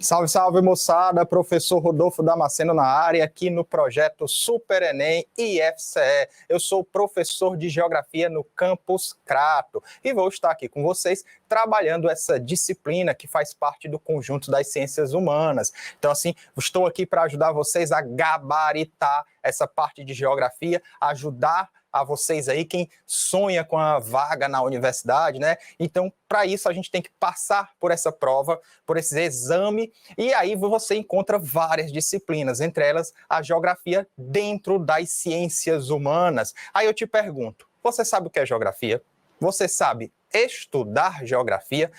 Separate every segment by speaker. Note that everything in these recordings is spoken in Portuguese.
Speaker 1: Salve, salve, moçada! Professor Rodolfo Damasceno na área, aqui no projeto Super Enem IFCE. Eu sou professor de Geografia no Campus Crato e vou estar aqui com vocês trabalhando essa disciplina que faz parte do conjunto das ciências humanas. Então, assim, estou aqui para ajudar vocês a gabaritar essa parte de geografia, ajudar a vocês aí, quem sonha com a vaga na universidade, né? Então, para isso, a gente tem que passar por essa prova, por esse exame, e aí você encontra várias disciplinas, entre elas a geografia dentro das ciências humanas. Aí eu te pergunto, você sabe o que é geografia? Você sabe estudar geografia?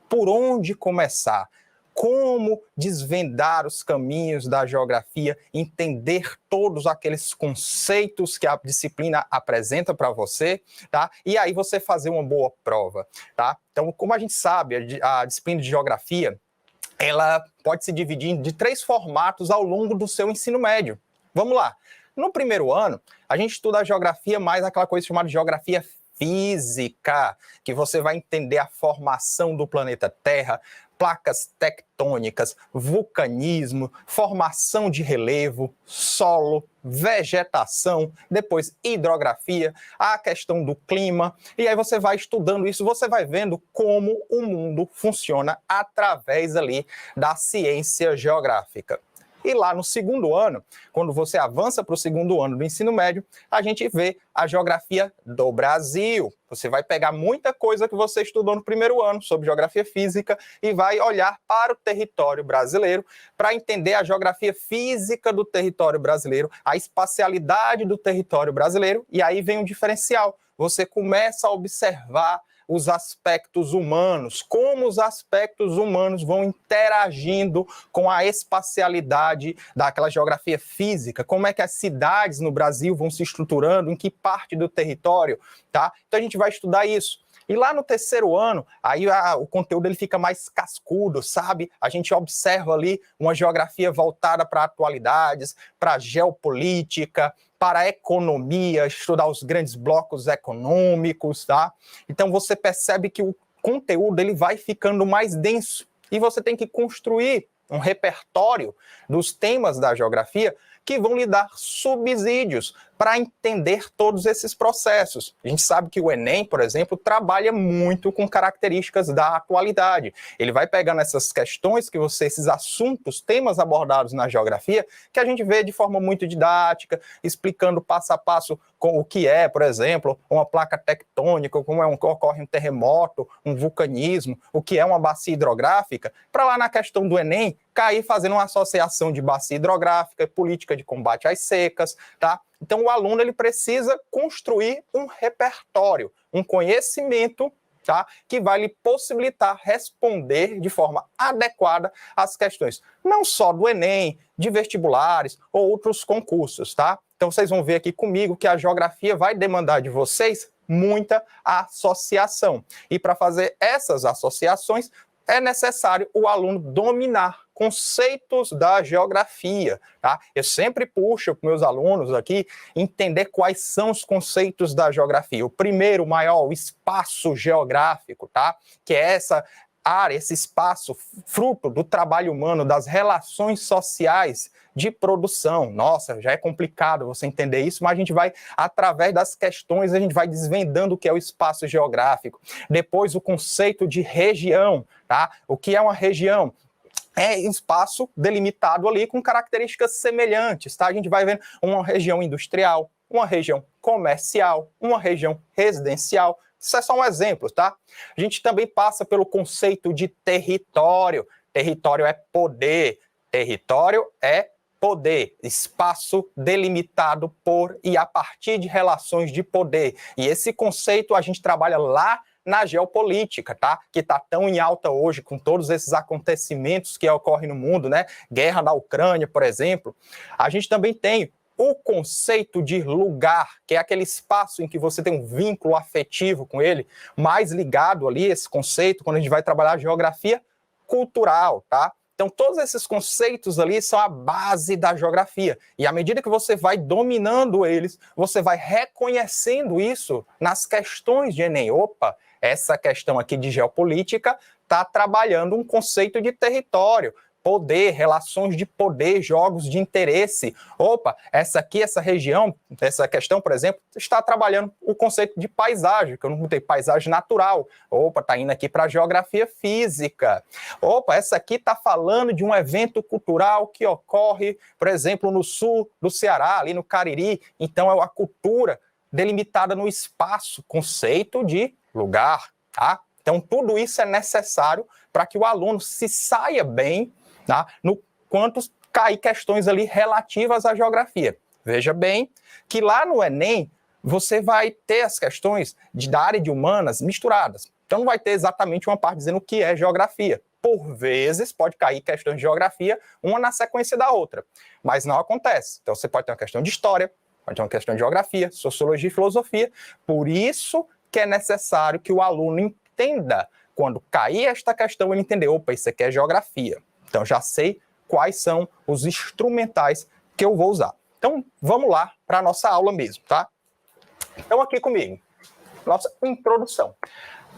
Speaker 1: Por onde começar? Como desvendar os caminhos da geografia, entender todos aqueles conceitos que a disciplina apresenta para você, tá? E aí você fazer uma boa prova, tá? Então, como a gente sabe, a disciplina de geografia, ela pode se dividir de 3 formatos ao longo do seu ensino médio. Vamos lá. No primeiro ano, a gente estuda a geografia mais aquela coisa chamada geografia física, que você vai entender a formação do planeta Terra, placas tectônicas, vulcanismo, formação de relevo, solo, vegetação, depois hidrografia, a questão do clima, e aí você vai estudando isso, você vai vendo como o mundo funciona através ali da ciência geográfica. E lá no segundo ano, quando você avança para o segundo ano do ensino médio, a gente vê a geografia do Brasil. Você vai pegar muita coisa que você estudou no primeiro ano sobre geografia física e vai olhar para o território brasileiro para entender a geografia física do território brasileiro, a espacialidade do território brasileiro, e aí vem um diferencial. Você começa a observar os aspectos humanos, como os aspectos humanos vão interagindo com a espacialidade daquela geografia física, como é que as cidades no Brasil vão se estruturando, em que parte do território, tá? Então a gente vai estudar isso. E lá no terceiro ano, aí o conteúdo ele fica mais cascudo, sabe? A gente observa ali uma geografia voltada para atualidades, para geopolítica, para a economia, estudar os grandes blocos econômicos, tá? Então você percebe que o conteúdo ele vai ficando mais denso e você tem que construir um repertório dos temas da geografia que vão lhe dar subsídios para entender todos esses processos. A gente sabe que o Enem, por exemplo, trabalha muito com características da atualidade. Ele vai pegando essas questões esses assuntos, temas abordados na geografia, que a gente vê de forma muito didática, explicando passo a passo com o que é, por exemplo, uma placa tectônica, como ocorre um terremoto, um vulcanismo, o que é uma bacia hidrográfica, para lá na questão do Enem, cair fazendo uma associação de bacia hidrográfica e política de combate às secas, tá? Então o aluno ele precisa construir um repertório, um conhecimento, tá? Que vai lhe possibilitar responder de forma adequada às questões, não só do Enem, de vestibulares ou outros concursos, tá? Então vocês vão ver aqui comigo que a geografia vai demandar de vocês muita associação. E para fazer essas associações, é necessário o aluno dominar conceitos da geografia, tá? Eu sempre puxo para meus alunos aqui entender quais são os conceitos da geografia. O primeiro, maior, o espaço geográfico, tá? Que é essa área, esse espaço fruto do trabalho humano, das relações sociais de produção. Nossa, já é complicado você entender isso, mas a gente vai, através das questões, a gente vai desvendando o que é o espaço geográfico. Depois, o conceito de região, tá? O que é uma região? É espaço delimitado ali com características semelhantes, tá? A gente vai vendo uma região industrial, uma região comercial, uma região residencial. Isso é só um exemplo, tá? A gente também passa pelo conceito de território. Território é poder. Território é poder, espaço delimitado por e a partir de relações de poder. E esse conceito a gente trabalha lá na geopolítica, tá? Que está tão em alta hoje com todos esses acontecimentos que ocorrem no mundo, né? Guerra na Ucrânia, por exemplo. A gente também tem o conceito de lugar, que é aquele espaço em que você tem um vínculo afetivo com ele, mais ligado ali, esse conceito, quando a gente vai trabalhar a geografia cultural, tá? Então, todos esses conceitos ali são a base da geografia. E à medida que você vai dominando eles, você vai reconhecendo isso nas questões de Enem. Opa, essa questão aqui de geopolítica está trabalhando um conceito de território. poder, relações de poder, jogos de interesse. Opa, essa região, essa questão, por exemplo, está trabalhando o conceito de paisagem, que eu não botei paisagem natural. Opa, está indo aqui para geografia física. Opa, essa aqui está falando de um evento cultural que ocorre, por exemplo, no sul do Ceará, ali no Cariri. Então, é a cultura delimitada no espaço, conceito de lugar, tá? Então, tudo isso é necessário para que o aluno se saia bem, tá? No quanto cair questões ali relativas à geografia. Veja bem que lá no Enem, você vai ter as questões da área de humanas misturadas. Então, não vai ter exatamente uma parte dizendo o que é geografia. Por vezes, pode cair questões de geografia, uma na sequência da outra. Mas não acontece. Então, você pode ter uma questão de história, pode ter uma questão de geografia, sociologia e filosofia. Por isso que é necessário que o aluno entenda, quando cair esta questão, ele entender, opa, isso aqui é geografia. Então, já sei quais são os instrumentais que eu vou usar. Então, vamos lá para a nossa aula mesmo, tá? Então, aqui comigo, nossa introdução.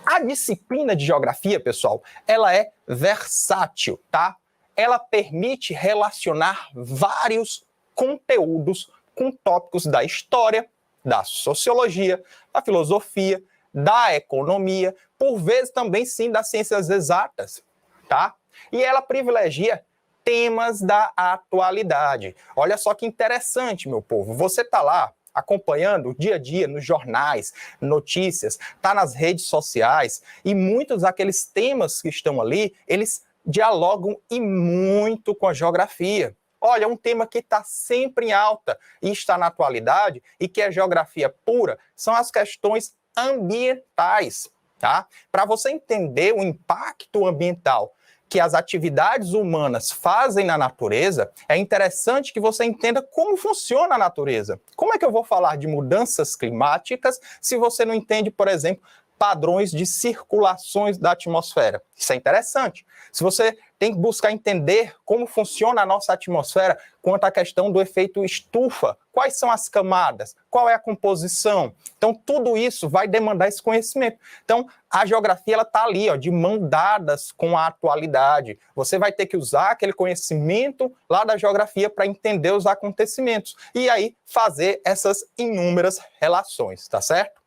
Speaker 1: A disciplina de geografia, pessoal, ela é versátil, tá? Ela permite relacionar vários conteúdos com tópicos da história, da sociologia, da filosofia, da economia, por vezes também sim das ciências exatas, tá? E ela privilegia temas da atualidade. Olha só que interessante, meu povo. Você está lá acompanhando o dia a dia nos jornais, notícias, está nas redes sociais, e muitos daqueles temas que estão ali, eles dialogam e muito com a geografia. Olha, um tema que está sempre em alta e está na atualidade, e que é geografia pura, são as questões ambientais, tá? Para você entender o impacto ambiental que as atividades humanas fazem na natureza, é interessante que você entenda como funciona a natureza. Como é que eu vou falar de mudanças climáticas se você não entende, por exemplo, padrões de circulações da atmosfera? Isso é interessante. Se você tem que buscar entender como funciona a nossa atmosfera quanto à questão do efeito estufa, quais são as camadas, qual é a composição. Então, tudo isso vai demandar esse conhecimento. Então, a geografia ela está ali, ó, de mão dadas com a atualidade. Você vai ter que usar aquele conhecimento lá da geografia para entender os acontecimentos e aí fazer essas inúmeras relações, tá certo?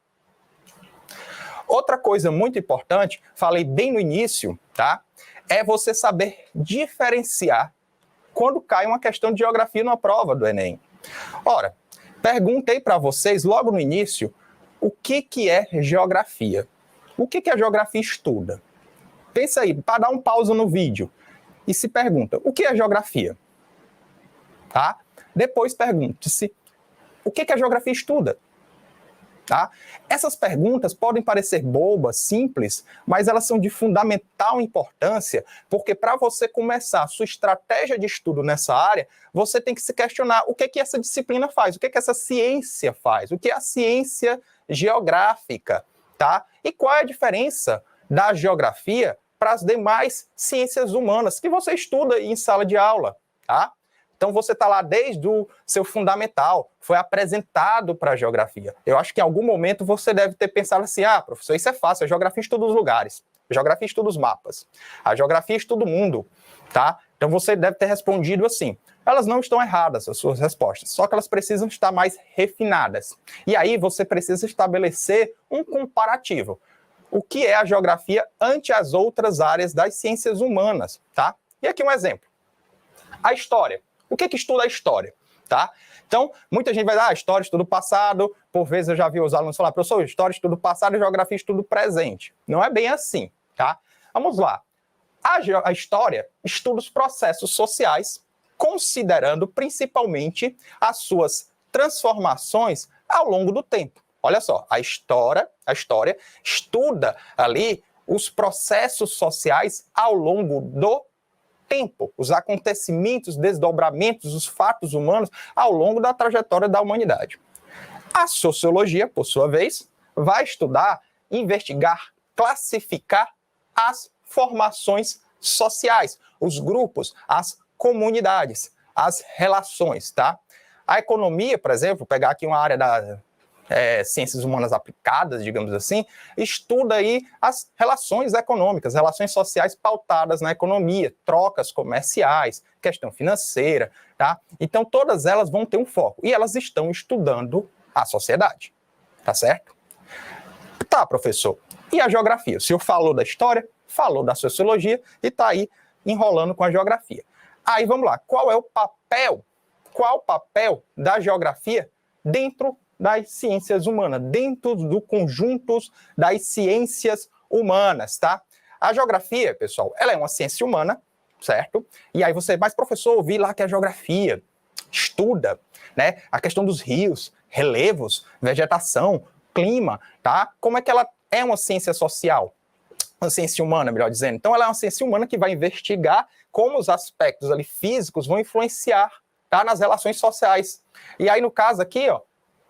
Speaker 1: Outra coisa muito importante, falei bem no início, tá? É você saber diferenciar quando cai uma questão de geografia numa prova do Enem. Ora, perguntei para vocês logo no início o que é geografia. O que a geografia estuda? Pensa aí, para dar um pausa no vídeo e se pergunta, o que é geografia? Tá? Depois pergunte-se, o que a geografia estuda? Tá? Essas perguntas podem parecer bobas, simples, mas elas são de fundamental importância, porque para você começar a sua estratégia de estudo nessa área, você tem que se questionar o que essa disciplina faz, o que essa ciência faz, o que é a ciência geográfica, tá? E qual é a diferença da geografia para as demais ciências humanas que você estuda em sala de aula, tá? Então, você está lá desde o seu fundamental, foi apresentado para a geografia. Eu acho que em algum momento você deve ter pensado assim, professor, isso é fácil, a geografia estuda os lugares, a geografia estuda os mapas, a geografia estuda o mundo, tá? Então, você deve ter respondido assim. Elas não estão erradas, as suas respostas, só que elas precisam estar mais refinadas. E aí, você precisa estabelecer um comparativo. O que é a geografia ante as outras áreas das ciências humanas, tá? E aqui um exemplo. A história. O que estuda a história? Tá? Então, muita gente vai dar história, estuda o passado. Por vezes eu já vi os alunos falar, professor, história, estuda o passado e geografia, estuda o presente. Não é bem assim, tá? Vamos lá. A história estuda os processos sociais, considerando principalmente as suas transformações ao longo do tempo. Olha só, a história estuda ali os processos sociais ao longo do tempo, os acontecimentos, desdobramentos, os fatos humanos ao longo da trajetória da humanidade. A sociologia, por sua vez, vai estudar, investigar, classificar as formações sociais, os grupos, as comunidades, as relações, tá? A economia, por exemplo, vou pegar aqui uma área ciências humanas aplicadas, digamos assim, estuda aí as relações econômicas, relações sociais pautadas na economia, trocas comerciais, questão financeira, tá? Então, todas elas vão ter um foco, e elas estão estudando a sociedade, tá certo? Tá, professor, e a geografia? O senhor falou da história, falou da sociologia, e tá aí enrolando com a geografia. Aí, vamos lá, qual o papel da geografia dentro das ciências humanas, dentro do conjunto das ciências humanas, tá? A geografia, pessoal, ela é uma ciência humana, certo? E aí você, mas professor, ouvi lá que a geografia estuda, né, a questão dos rios, relevos, vegetação, clima, tá? Como é que ela é uma ciência social? Uma ciência humana, melhor dizendo. Então, ela é uma ciência humana que vai investigar como os aspectos ali físicos vão influenciar, tá, nas relações sociais. E aí, no caso aqui, ó,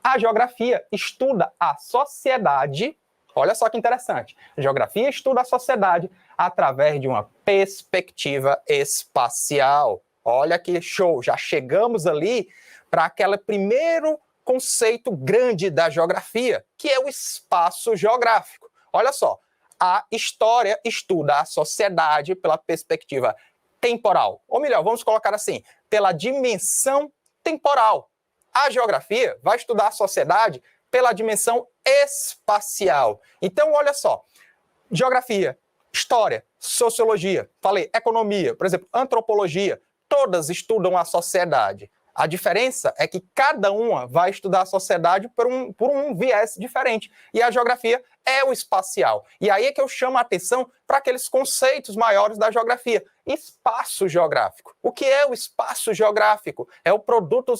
Speaker 1: a geografia estuda a sociedade, olha só que interessante, a geografia estuda a sociedade através de uma perspectiva espacial. Olha que show, já chegamos ali para aquele primeiro conceito grande da geografia, que é o espaço geográfico. Olha só, a história estuda a sociedade pela perspectiva temporal, ou melhor, vamos colocar assim, pela dimensão temporal. A geografia vai estudar a sociedade pela dimensão espacial. Então, olha só, geografia, história, sociologia, falei, economia, por exemplo, antropologia, todas estudam a sociedade. A diferença é que cada uma vai estudar a sociedade por um viés diferente. E a geografia é o espacial. E aí é que eu chamo a atenção para aqueles conceitos maiores da geografia. Espaço geográfico. O que é o espaço geográfico? É o produto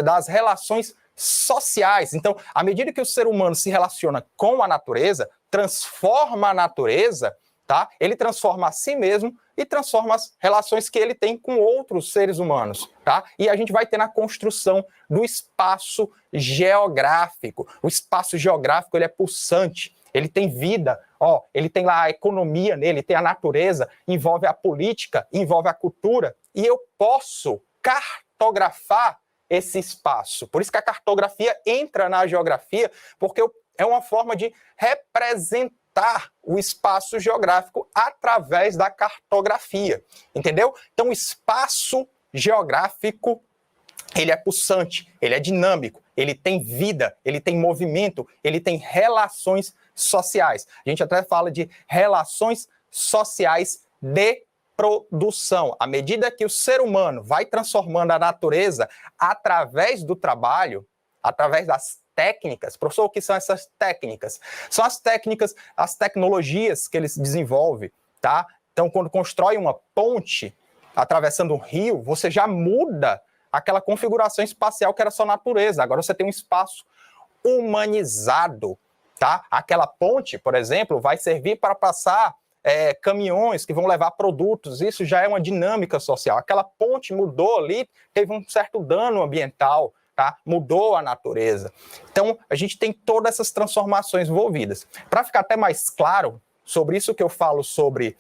Speaker 1: das relações sociais. Então, à medida que o ser humano se relaciona com a natureza, transforma a natureza, tá? Ele transforma a si mesmo e transforma as relações que ele tem com outros seres humanos, tá? E a gente vai ter na construção do espaço geográfico. O espaço geográfico, ele é pulsante, ele tem vida, ó, ele tem lá a economia nele, tem a natureza, envolve a política, envolve a cultura, e eu posso cartografar esse espaço. Por isso que a cartografia entra na geografia, porque é uma forma de representar o espaço geográfico através da cartografia, entendeu? Então, o espaço geográfico, ele é pulsante, ele é dinâmico, ele tem vida, ele tem movimento, ele tem relações sociais. A gente até fala de relações sociais de produção. À medida que o ser humano vai transformando a natureza através do trabalho, através das técnicas. Professor, o que são essas técnicas? São as técnicas, as tecnologias que eles desenvolvem, tá? Então, quando constrói uma ponte atravessando um rio, você já muda aquela configuração espacial que era só natureza. Agora você tem um espaço humanizado, tá? Aquela ponte, por exemplo, vai servir para passar caminhões que vão levar produtos. Isso já é uma dinâmica social. Aquela ponte mudou ali, teve um certo dano ambiental, tá? Mudou a natureza. Então, a gente tem todas essas transformações envolvidas. Para ficar até mais claro sobre isso que eu falo sobre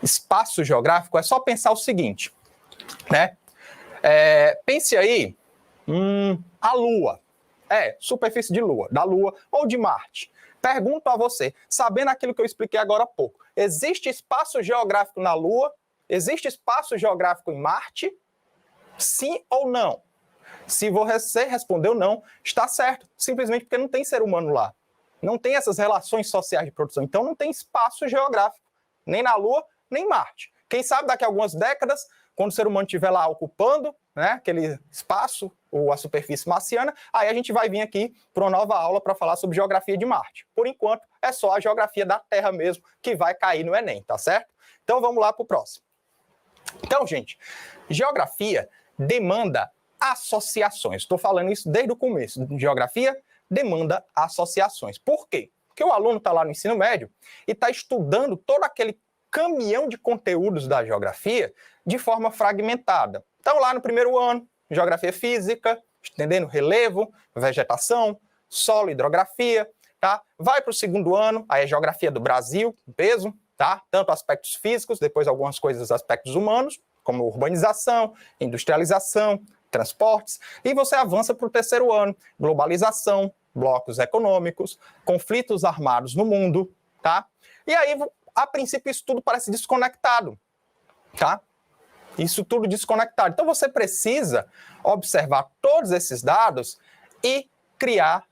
Speaker 1: espaço geográfico, é só pensar o seguinte, né? Pense aí, a Lua, superfície de Lua, da Lua ou de Marte. Pergunto a você, sabendo aquilo que eu expliquei agora há pouco, existe espaço geográfico na Lua? Existe espaço geográfico em Marte? Sim ou não? Se você respondeu não, está certo. Simplesmente porque não tem ser humano lá. Não tem essas relações sociais de produção. Então não tem espaço geográfico, nem na Lua, nem em Marte. Quem sabe daqui a algumas décadas, quando o ser humano estiver lá ocupando, né, aquele espaço, ou a superfície marciana, aí a gente vai vir aqui para uma nova aula para falar sobre geografia de Marte. Por enquanto, é só a geografia da Terra mesmo que vai cair no Enem, tá certo? Então vamos lá para o próximo. Então, gente, geografia demanda associações. Estou falando isso desde o começo. Geografia demanda associações. Por quê? Porque o aluno está lá no ensino médio e está estudando todo aquele caminhão de conteúdos da geografia de forma fragmentada. Então, lá no primeiro ano, geografia física, entendendo relevo, vegetação, solo, hidrografia, tá? Vai para o segundo ano, aí é geografia do Brasil, peso, tá? Tanto aspectos físicos, depois algumas coisas, aspectos humanos, como urbanização, industrialização, transportes, e você avança para o terceiro ano, globalização, blocos econômicos, conflitos armados no mundo, tá? E aí, a princípio, isso tudo parece desconectado, tá? Isso tudo desconectado. Então, você precisa observar todos esses dados e criar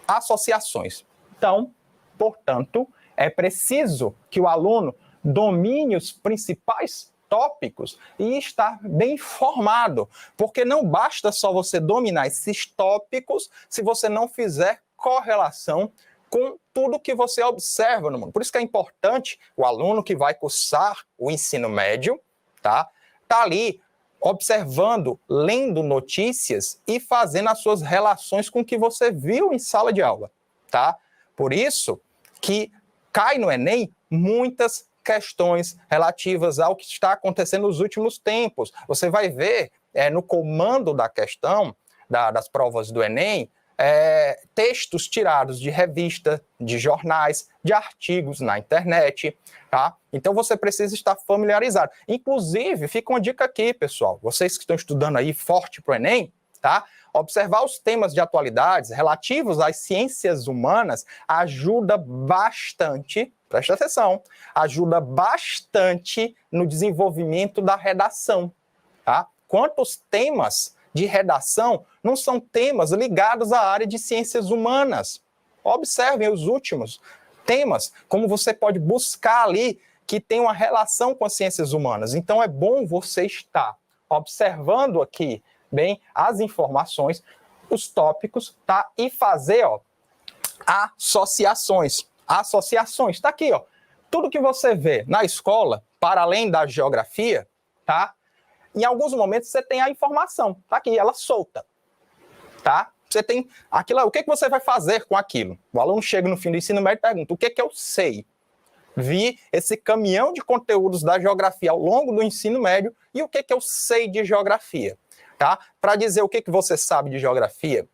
Speaker 1: associações. Então, portanto, é preciso que o aluno domine os principais tópicos e estar bem informado, porque não basta só você dominar esses tópicos se você não fizer correlação com tudo que você observa no mundo. Por isso que é importante o aluno que vai cursar o ensino médio, tá ali observando, lendo notícias e fazendo as suas relações com o que você viu em sala de aula, tá? Por isso que cai no Enem muitas questões relativas ao que está acontecendo nos últimos tempos. Você vai ver no comando da questão, das provas do Enem, textos tirados de revista, de jornais, de artigos na internet, tá? Então você precisa estar familiarizado. Inclusive, fica uma dica aqui, pessoal, vocês que estão estudando aí forte para o Enem, tá? Observar os temas de atualidades relativos às ciências humanas ajuda bastante, presta atenção, ajuda bastante no desenvolvimento da redação, tá? Quantos temas de redação não são temas ligados à área de ciências humanas? Observem os últimos temas, como você pode buscar ali que tem uma relação com as ciências humanas. Então é bom você estar observando aqui bem as informações, os tópicos, tá? E fazer, associações. Associações, tá aqui, Tudo que você vê na escola, para além da geografia, tá? Em alguns momentos você tem a informação, tá aqui, ela solta, tá? Você tem aquilo, o que você vai fazer com aquilo? O aluno chega no fim do ensino médio e pergunta, o que eu sei? Vi esse caminhão de conteúdos da geografia ao longo do ensino médio e o que eu sei de geografia, tá? Para dizer o que você sabe de geografia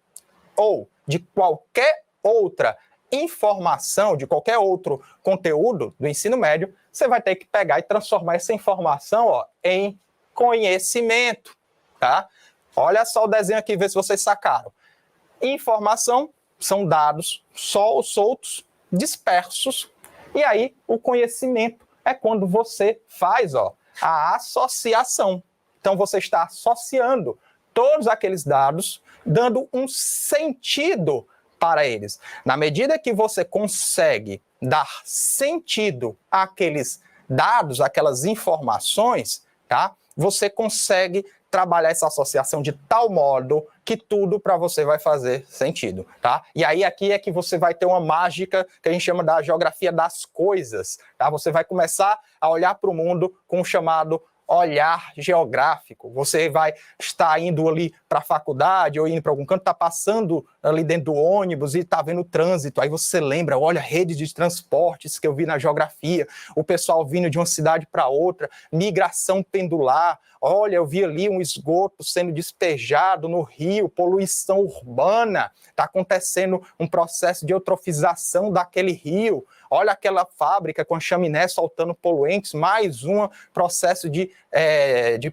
Speaker 1: ou de qualquer outra informação, de qualquer outro conteúdo do ensino médio, você vai ter que pegar e transformar essa informação em conhecimento, tá? Olha só o desenho aqui, vê se vocês sacaram. Informação são dados soltos, dispersos, e aí o conhecimento é quando você faz a associação. Então você está associando todos aqueles dados, dando um sentido para eles. Na medida que você consegue dar sentido àqueles dados, aquelas informações, tá? Você consegue trabalhar essa associação de tal modo que tudo para você vai fazer sentido, tá? E aí aqui é que você vai ter uma mágica que a gente chama da geografia das coisas, tá? Você vai começar a olhar para o mundo com o chamado olhar geográfico. Você vai estar indo ali para a faculdade ou indo para algum canto, está passando ali dentro do ônibus e está vendo o trânsito. Aí você lembra, olha, rede de transportes que eu vi na geografia, o pessoal vindo de uma cidade para outra, migração pendular. Olha, eu vi ali um esgoto sendo despejado no rio, poluição urbana. Está acontecendo um processo de eutrofização daquele rio. Olha aquela fábrica com a chaminé soltando poluentes, mais um processo de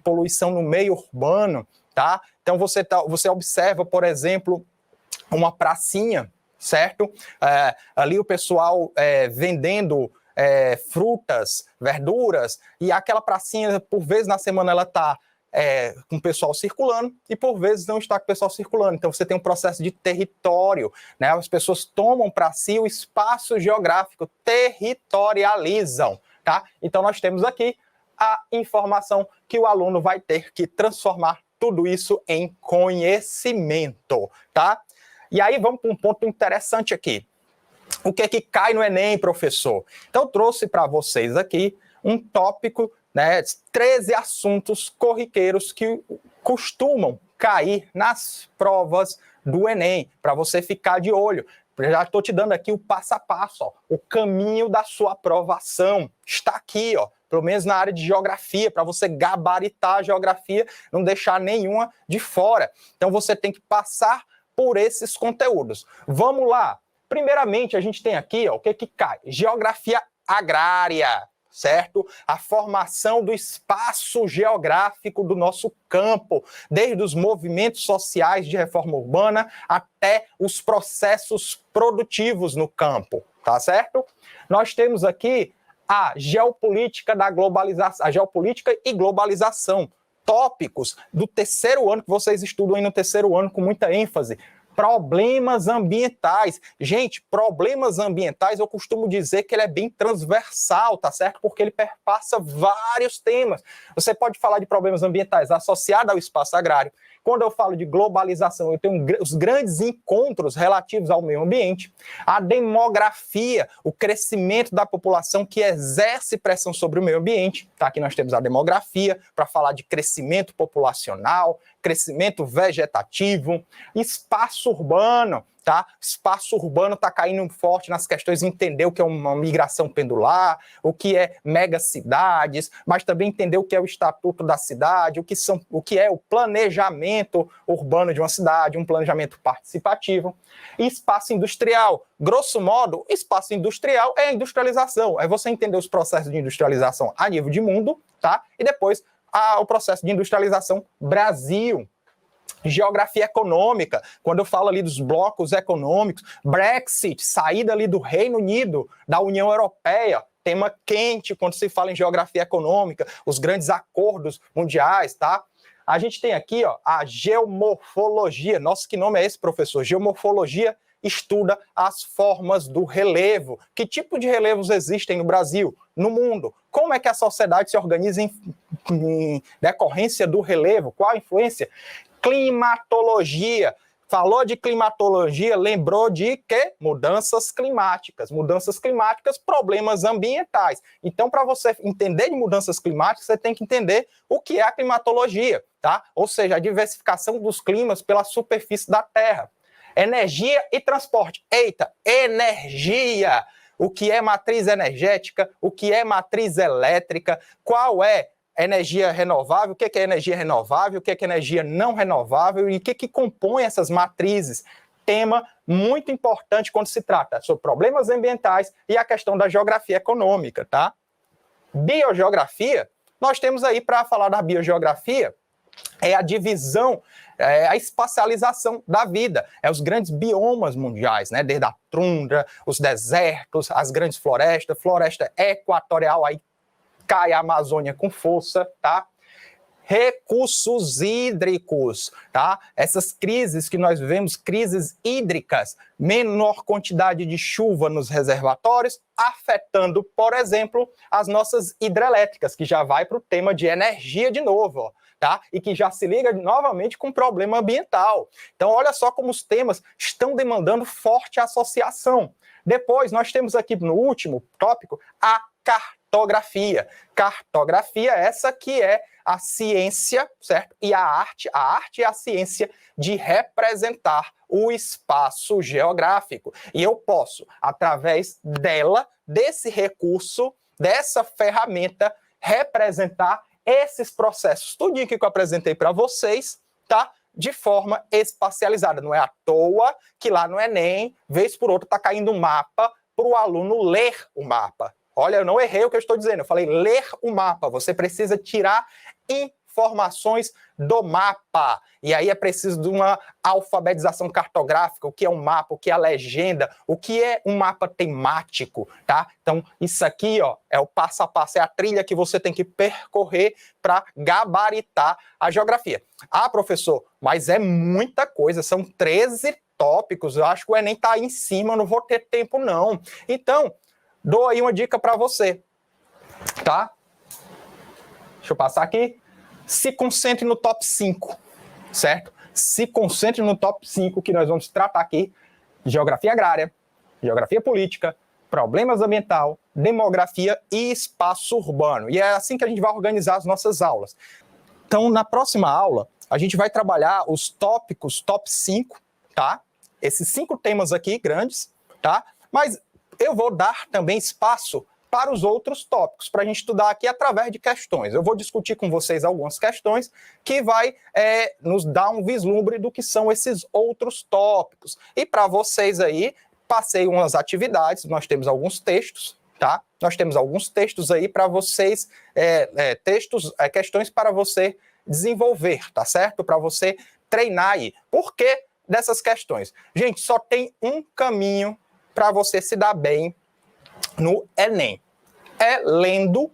Speaker 1: poluição no meio urbano, tá? Então você observa, por exemplo, uma pracinha, certo? Ali o pessoal vendendo frutas, verduras, e aquela pracinha, por vezes na semana ela está com o pessoal circulando e por vezes não está com o pessoal circulando. Então você tem um processo de território, né? As pessoas tomam para si o espaço geográfico, territorializam, tá? Então nós temos aqui a informação que o aluno vai ter que transformar tudo isso em conhecimento, tá? E aí vamos para um ponto interessante aqui. O que é que cai no Enem, professor? Então eu trouxe para vocês aqui um tópico, né, 13 assuntos corriqueiros que costumam cair nas provas do Enem, para você ficar de olho. Já estou te dando aqui o passo a passo, o caminho da sua aprovação. Está aqui, pelo menos na área de geografia, para você gabaritar a geografia, não deixar nenhuma de fora. Então você tem que passar por esses conteúdos. Vamos lá. Primeiramente, a gente tem aqui, o que cai? Geografia agrária. certo? A formação do espaço geográfico do nosso campo, desde os movimentos sociais de reforma urbana até os processos produtivos no campo, tá certo? Nós temos aqui a geopolítica da globalização, a geopolítica e globalização, tópicos do terceiro ano que vocês estudam aí no terceiro ano com muita ênfase. Problemas ambientais. Gente, problemas ambientais eu costumo dizer que ele é bem transversal, tá certo? Porque ele perpassa vários temas. Você pode falar de problemas ambientais associados ao espaço agrário. Quando eu falo de globalização, eu tenho os grandes encontros relativos ao meio ambiente, a demografia, o crescimento da população que exerce pressão sobre o meio ambiente. Tá? Aqui nós temos a demografia para falar de crescimento populacional, crescimento vegetativo, espaço urbano, tá? Espaço urbano está caindo forte nas questões de entender o que é uma migração pendular, o que é megacidades, mas também entender o que é o estatuto da cidade, o que é o planejamento urbano de uma cidade, um planejamento participativo. E espaço industrial, grosso modo, espaço industrial é a industrialização, é você entender os processos de industrialização a nível de mundo, tá? E depois o processo de industrialização Brasil. Geografia econômica, quando eu falo ali dos blocos econômicos, Brexit, saída ali do Reino Unido, da União Europeia, tema quente quando se fala em geografia econômica, os grandes acordos mundiais, tá? A gente tem aqui, ó, a geomorfologia. Nossa, que nome é esse, professor? Geomorfologia estuda as formas do relevo. Que tipo de relevos existem no Brasil, no mundo? Como é que a sociedade se organiza em decorrência do relevo? Qual a influência? Climatologia. Falou de climatologia, lembrou de quê? Mudanças climáticas. Mudanças climáticas, problemas ambientais. Então, para você entender de mudanças climáticas, você tem que entender o que é a climatologia, tá? Ou seja, a diversificação dos climas pela superfície da Terra. Energia e transporte. Eita, energia! O que é matriz energética? O que é matriz elétrica? Qual é energia renovável? O que é energia renovável? O que é energia não renovável? E o que compõe essas matrizes? Tema muito importante quando se trata sobre problemas ambientais e a questão da geografia econômica, tá? Biogeografia, nós temos aí para falar da biogeografia, é a divisão, a espacialização da vida, é os grandes biomas mundiais, né? Desde a tundra, os desertos, as grandes florestas, floresta equatorial, aí cai a Amazônia com força, tá? Recursos hídricos, tá? Essas crises que nós vivemos, crises hídricas, menor quantidade de chuva nos reservatórios, afetando, por exemplo, as nossas hidrelétricas, que já vai para o tema de energia de novo, ó, tá? E que já se liga novamente com o problema ambiental. Então, olha só como os temas estão demandando forte associação. Depois, nós temos aqui no último tópico a cartografia. Cartografia, essa que é a ciência, certo? E a arte é a ciência de representar o espaço geográfico. E eu posso, através dela, desse recurso, dessa ferramenta, representar esses processos, tudinho que eu apresentei para vocês, tá? De forma espacializada. Não é à toa que lá no Enem, vez por outra, está caindo um mapa para o aluno ler o mapa. Olha, eu não errei o que eu estou dizendo, eu falei ler o mapa. Você precisa tirar informações do mapa. E aí é preciso de uma alfabetização cartográfica, o que é um mapa, o que é a legenda, o que é um mapa temático, tá? Então, isso aqui, ó, é o passo a passo, é a trilha que você tem que percorrer para gabaritar a geografia. Ah, professor, mas é muita coisa, são 13 tópicos, eu acho que o Enem tá aí em cima, eu não vou ter tempo não. Então, dou aí uma dica para você, tá? Deixa eu passar aqui. Se concentre no top 5, certo? Se concentre no top 5 que nós vamos tratar aqui. Geografia agrária, geografia política, problemas ambiental, demografia e espaço urbano. E é assim que a gente vai organizar as nossas aulas. Então, na próxima aula, a gente vai trabalhar os tópicos top 5, tá? Esses 5 temas aqui grandes, tá? Mas eu vou dar também espaço para os outros tópicos, para a gente estudar aqui através de questões. Eu vou discutir com vocês algumas questões que vai nos dar um vislumbre do que são esses outros tópicos. E para vocês aí, passei umas atividades, nós temos alguns textos, tá? Nós temos alguns textos aí para vocês, questões para você desenvolver, tá certo? Para você treinar aí. Por que dessas questões? Gente, só tem um caminho para você se dar bem no Enem. É lendo,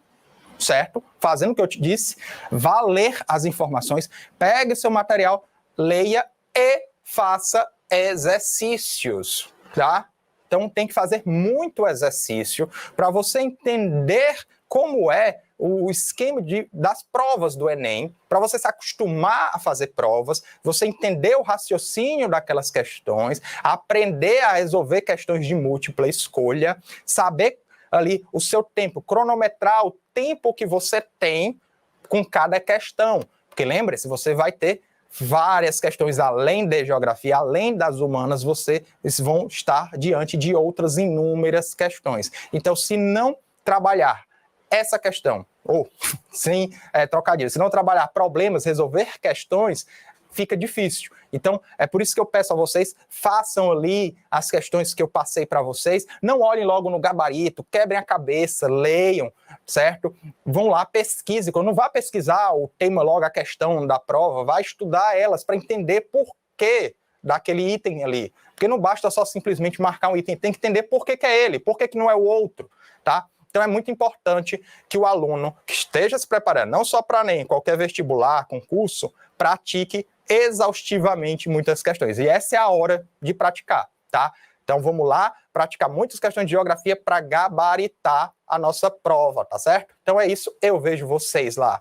Speaker 1: certo? Fazendo o que eu te disse, vá ler as informações, pegue seu material, leia e faça exercícios, tá? Então tem que fazer muito exercício para você entender como é o esquema das provas do Enem, para você se acostumar a fazer provas, você entender o raciocínio daquelas questões, aprender a resolver questões de múltipla escolha, saber ali o seu tempo, cronometrar o tempo que você tem com cada questão. Porque lembre-se, você vai ter várias questões além de geografia, além das humanas, vocês vão estar diante de outras inúmeras questões. Então, se não trabalhar essa questão, ou sem trocadilho, se não trabalhar problemas, resolver questões, fica difícil. Então, é por isso que eu peço a vocês, façam ali as questões que eu passei para vocês, não olhem logo no gabarito, quebrem a cabeça, leiam, certo? Vão lá, pesquisem. Quando não vá pesquisar o tema logo, a questão da prova, vai estudar elas para entender por que daquele item ali. Porque não basta só simplesmente marcar um item, tem que entender por que é ele, por que não é o outro, tá? Então é muito importante que o aluno que esteja se preparando, não só para Enem, qualquer vestibular, concurso, pratique exaustivamente muitas questões. E essa é a hora de praticar, tá? Então vamos lá, praticar muitas questões de geografia para gabaritar a nossa prova, tá certo? Então é isso, eu vejo vocês lá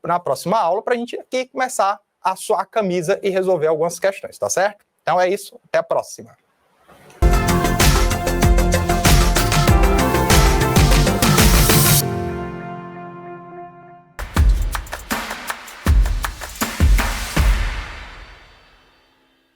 Speaker 1: na próxima aula para a gente aqui começar a suar a camisa e resolver algumas questões, tá certo? Então é isso, até a próxima.